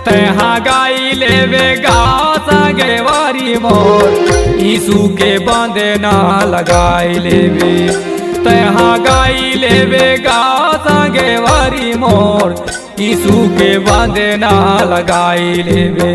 तहाँ गाई लेवेगा संगे वारी मोर, यीशु के बांधे ना लगाई लेवे। तहाँ गाई लेवेगा संगे वारी मोर, यीशु के बांधे ना लगाई लेवे।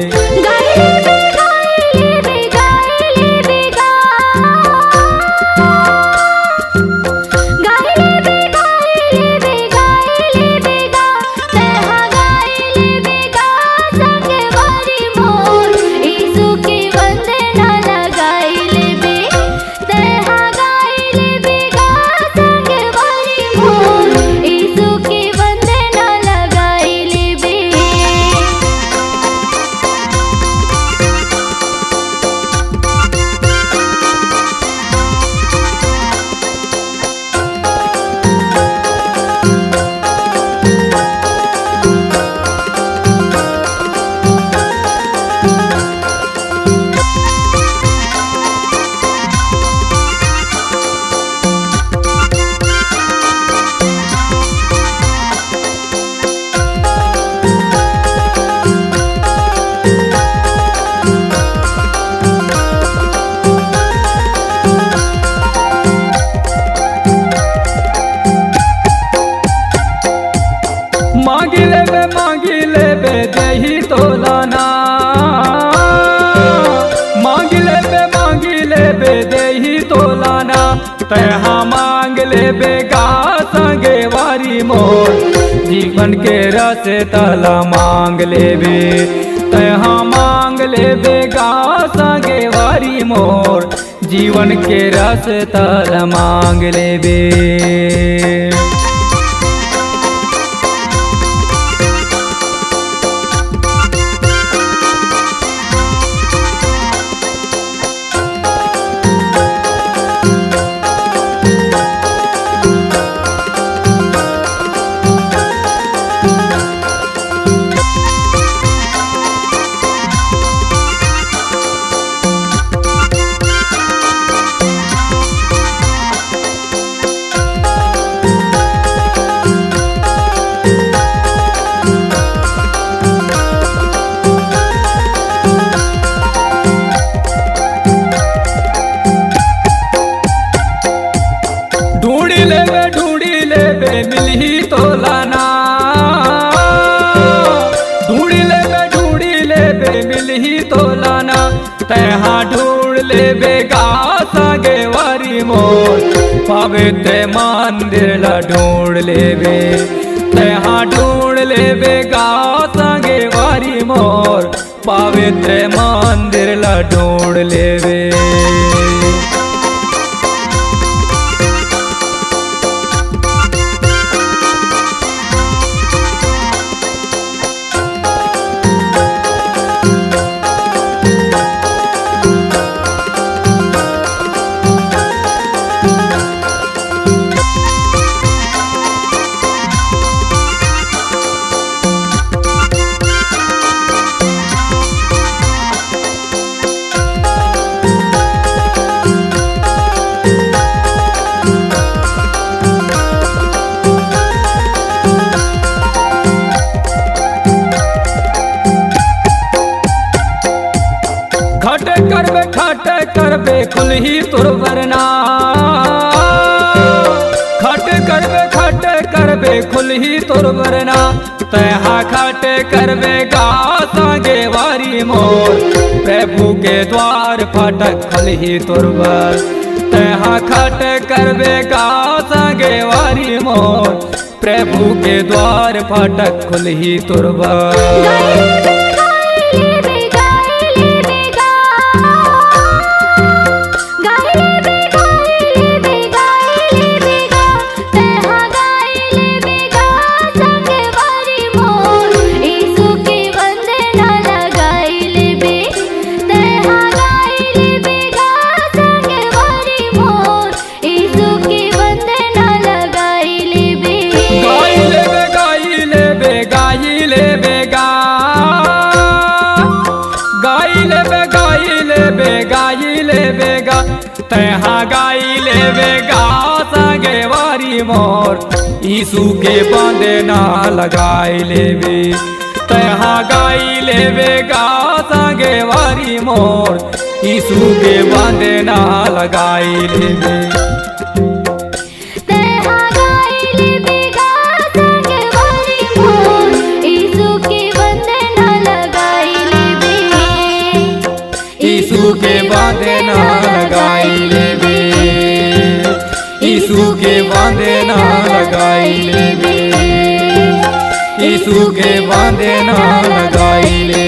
मांगी लेबे देही तोलाना, मांगी लेबे देही तोलाना। तहाँ मांग लेबे गा संगे वारी मोर, जीवन के रस तला मांग लेबे। तहाँ मांग लेबे गा संगे वारी मोर, जीवन के रस तला मांग लेबे। ढूंढी लेबे मिलही तोलाना, ढूंढी लेबे मिलही तोलाना। तहाँ ढूंढ लेबे गा संगे वारी मोर, पवित्र मंदिर ला ढूंढ लेबे। तहाँ ढूंढ लेबे गा संगे वारी मोर, पवित्र मंदिर ला ढूंढ लेबे। खट करबे खुलही तोर वरना, खट करबे खुलही तोर वरना। तहाँ खट करबे गा संगे वारी मोर, प्रभु के द्वार फाटक खुलही तोर वर। तहाँ खट करबे गा संगे वारी मोर, प्रभु के द्वार फाटक खुलही तोर वर। गाई लेवे गा संगे वारी मोर, यीशु के बंधना लगाई लेवे। तहाँ गाई लेवे गा संगे वारी मोर, यीशु के बंधना लगाई लेवे। यीशु के बंधना लगाई लेवे, यीशु के बंधना लगाई लेवे, यीशु के बंधना लगाई लेवे।